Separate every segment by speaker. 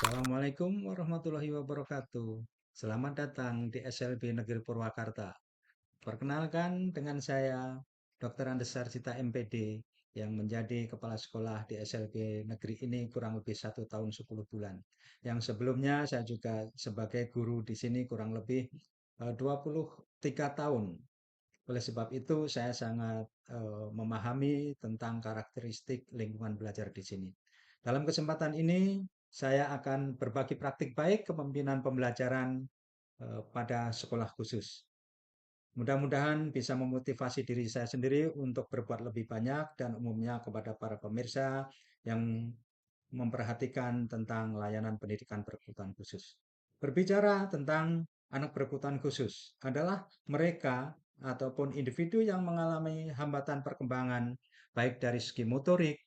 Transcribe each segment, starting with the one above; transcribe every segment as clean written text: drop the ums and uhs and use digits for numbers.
Speaker 1: Assalamualaikum warahmatullahi wabarakatuh. Selamat datang di SLB Negeri Purwakarta. Perkenalkan dengan saya, Dr. Andes Sarjita MPD, yang menjadi kepala sekolah di SLB Negeri ini kurang lebih 1 tahun 10 bulan. Yang sebelumnya saya juga sebagai guru di sini kurang lebih 23 tahun. Oleh sebab itu, saya sangat memahami tentang karakteristik lingkungan belajar di sini. Dalam kesempatan ini, saya akan berbagi praktik baik kepemimpinan pembelajaran pada sekolah khusus. Mudah-mudahan bisa memotivasi diri saya sendiri untuk berbuat lebih banyak dan umumnya kepada para pemirsa yang memperhatikan tentang layanan pendidikan berkebutuhan khusus. Berbicara tentang anak berkebutuhan khusus adalah mereka ataupun individu yang mengalami hambatan perkembangan baik dari segi motorik,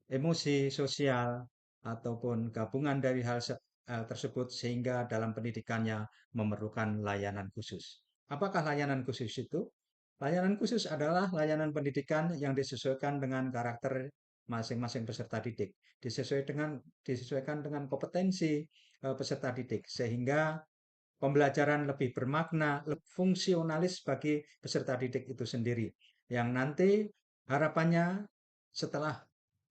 Speaker 1: emosi, sosial, ataupun gabungan dari hal tersebut sehingga dalam pendidikannya memerlukan layanan khusus. Apakah layanan khusus itu? Layanan khusus adalah layanan pendidikan yang disesuaikan dengan karakter masing-masing peserta didik, disesuaikan dengan kompetensi peserta didik, sehingga pembelajaran lebih bermakna, lebih fungsionalis bagi peserta didik itu sendiri. Yang nanti harapannya setelah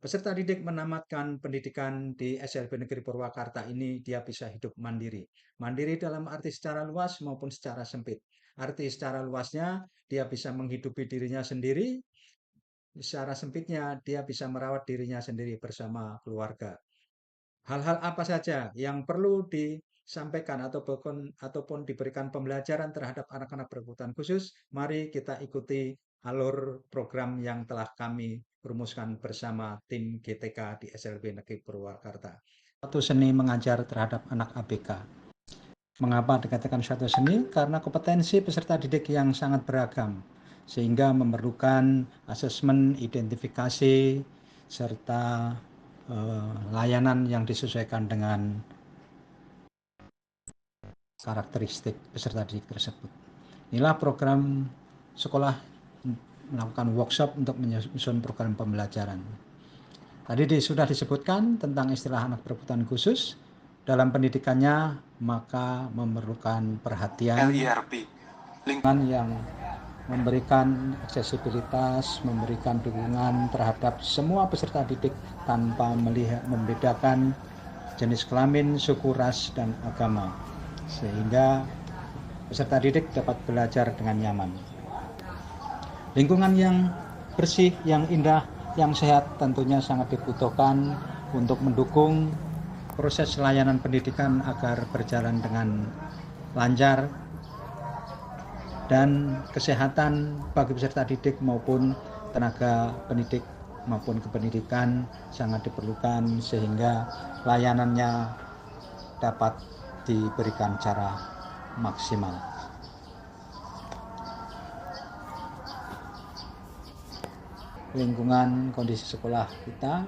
Speaker 1: peserta didik menamatkan pendidikan di SLB Negeri Purwakarta ini, dia bisa hidup mandiri. Mandiri dalam arti secara luas maupun secara sempit. Arti secara luasnya, dia bisa menghidupi dirinya sendiri, secara sempitnya dia bisa merawat dirinya sendiri bersama keluarga. Hal-hal apa saja yang perlu disampaikan ataupun diberikan pembelajaran terhadap anak-anak berkebutuhan khusus, mari kita ikuti alur program yang telah kami rumuskan bersama tim GTK di SLB Negeri Purwakarta. Satu seni mengajar terhadap anak ABK. Mengapa dikatakan suatu seni? Karena kompetensi peserta didik yang sangat beragam, sehingga memerlukan asesmen, identifikasi, serta layanan yang disesuaikan dengan karakteristik peserta didik tersebut. Inilah program sekolah melakukan workshop untuk menyusun program pembelajaran. Tadi sudah disebutkan tentang istilah anak berkebutuhan khusus. Dalam pendidikannya maka memerlukan perhatian LIRP, lingkungan yang memberikan aksesibilitas, memberikan dukungan terhadap semua peserta didik tanpa membedakan jenis kelamin, suku, ras, dan agama, sehingga peserta didik dapat belajar dengan nyaman. Lingkungan yang bersih, yang indah, yang sehat tentunya sangat dibutuhkan untuk mendukung proses layanan pendidikan agar berjalan dengan lancar dan kesehatan bagi peserta didik maupun tenaga pendidik maupun kependidikan sangat diperlukan sehingga layanannya dapat diberikan secara maksimal. Lingkungan kondisi sekolah kita,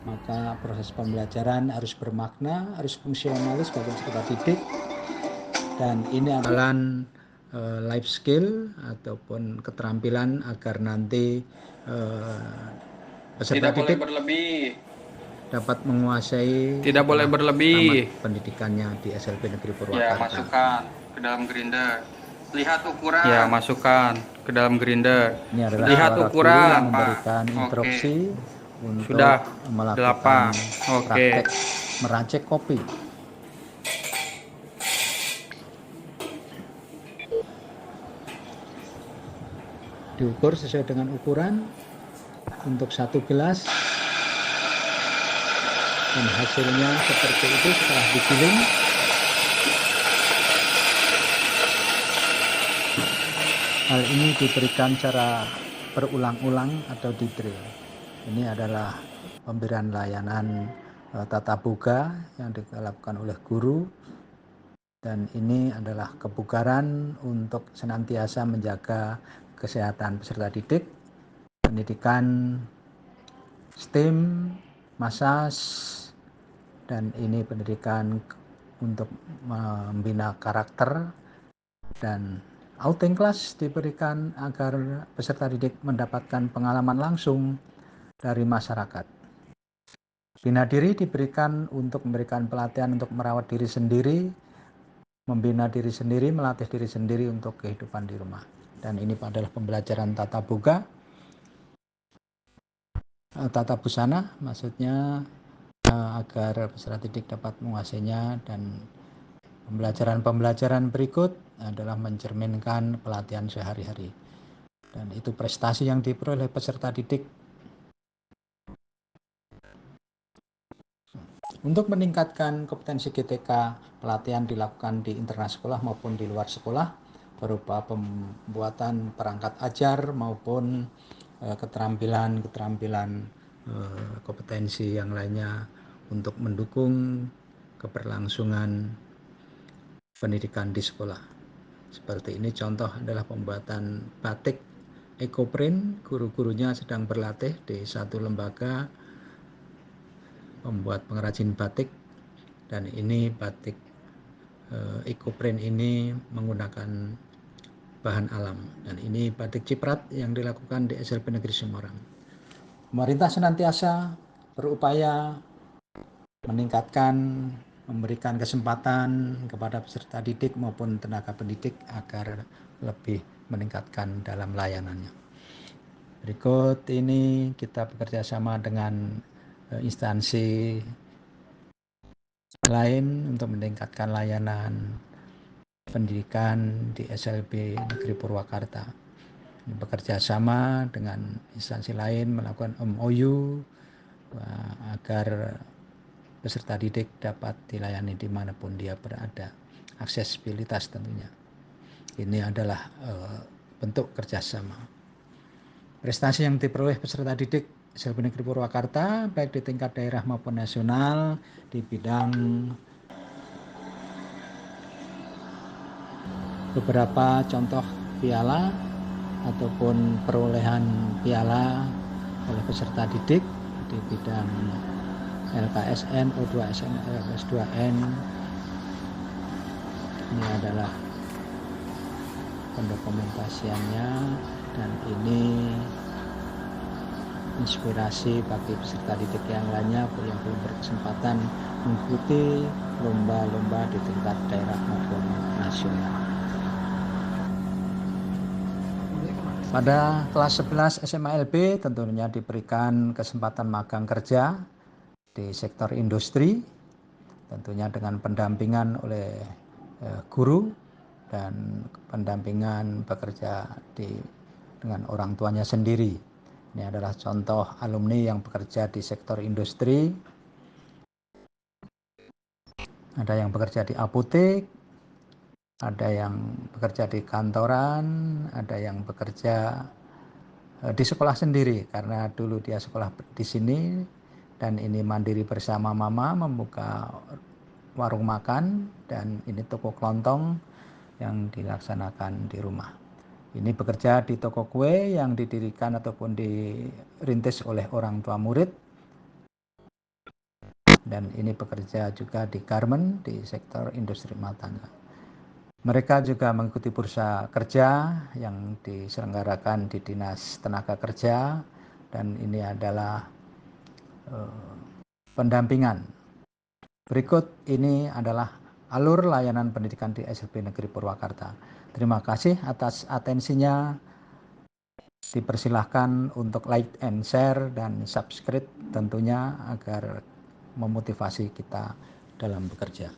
Speaker 1: maka proses pembelajaran harus bermakna, harus fungsionalis bagi peserta didik, dan ini adalah life skill ataupun keterampilan agar nanti peserta didik dapat menguasai
Speaker 2: Tidak boleh berlebih.
Speaker 1: tamat pendidikannya di SLB Negeri Purwakarta.
Speaker 2: Ya, masukkan ke dalam grinder. Lihat ukuran. Ya, masukkan ke dalam grinder.
Speaker 1: Ini adalah
Speaker 2: Lihat
Speaker 1: suara
Speaker 2: ukuran.
Speaker 1: guru yang memberikan instruksi untuk
Speaker 2: Sudah.
Speaker 1: melakukan
Speaker 2: 8.
Speaker 1: praktek meracik kopi. Diukur sesuai dengan ukuran untuk 1 gelas, dan hasilnya seperti itu setelah digiling. Hal ini diberikan secara berulang-ulang atau di drill. Ini adalah pemberian layanan tata boga yang dilakukan oleh guru, dan ini adalah kebugaran untuk senantiasa menjaga kesehatan peserta didik. Pendidikan STEM, massas, dan ini pendidikan untuk membina karakter, dan outing class diberikan agar peserta didik mendapatkan pengalaman langsung dari masyarakat. Bina diri diberikan untuk memberikan pelatihan untuk merawat diri sendiri, membina diri sendiri, melatih diri sendiri untuk kehidupan di rumah. Dan ini adalah pembelajaran tata boga, tata busana, maksudnya agar peserta didik dapat menguasainya, dan pembelajaran berikut adalah mencerminkan pelatihan sehari-hari. Dan itu prestasi yang diperoleh peserta didik. Untuk meningkatkan kompetensi GTK, pelatihan dilakukan di internal sekolah maupun di luar sekolah berupa pembuatan perangkat ajar maupun keterampilan kompetensi yang lainnya untuk mendukung keberlangsungan pendidikan di sekolah. Seperti ini contoh adalah pembuatan batik ekoprint. Guru-gurunya sedang berlatih di satu lembaga membuat pengrajin batik, dan ini batik ekoprint ini menggunakan bahan alam, dan ini batik ciprat yang dilakukan di SLB Negeri Semarang. Pemerintah senantiasa berupaya meningkatkan, memberikan kesempatan kepada peserta didik maupun tenaga pendidik agar lebih meningkatkan dalam layanannya. Berikut ini kita bekerja sama dengan instansi lain untuk meningkatkan layanan pendidikan di SLB Negeri Purwakarta. Bekerja sama dengan instansi lain melakukan MOU agar peserta didik dapat dilayani dimanapun dia berada. Aksesibilitas tentunya. Ini adalah bentuk kerjasama. Prestasi yang diperoleh peserta didik SLB Negeri Purwakarta baik di tingkat daerah maupun nasional di bidang beberapa contoh piala ataupun perolehan piala oleh peserta didik di bidang LKSN, O2SN, LKS2N. Ini adalah pendokumentasiannya, dan ini inspirasi bagi peserta didik yang lainnya yang belum berkesempatan mengikuti lomba-lomba di tingkat daerah maupun nasional. Pada kelas 11 SMA LB tentunya diberikan kesempatan magang kerja di sektor industri, tentunya dengan pendampingan oleh guru dan pendampingan bekerja dengan orang tuanya sendiri. Ini adalah contoh alumni yang bekerja di sektor industri. Ada yang bekerja di apotek, ada yang bekerja di kantoran, ada yang bekerja di sekolah sendiri karena dulu dia sekolah di sini, dan ini mandiri bersama mama membuka warung makan, dan ini toko kelontong yang dilaksanakan di rumah. Ini bekerja di toko kue yang didirikan ataupun dirintis oleh orang tua murid, dan ini bekerja juga di garment di sektor industri rumah tangga. Mereka juga mengikuti bursa kerja yang diselenggarakan di Dinas Tenaga Kerja, dan ini adalah pendampingan. Berikut ini adalah alur layanan pendidikan di SLB Negeri Purwakarta. Terima kasih atas atensinya. Dipersilahkan untuk like and share dan subscribe tentunya agar memotivasi kita dalam bekerja.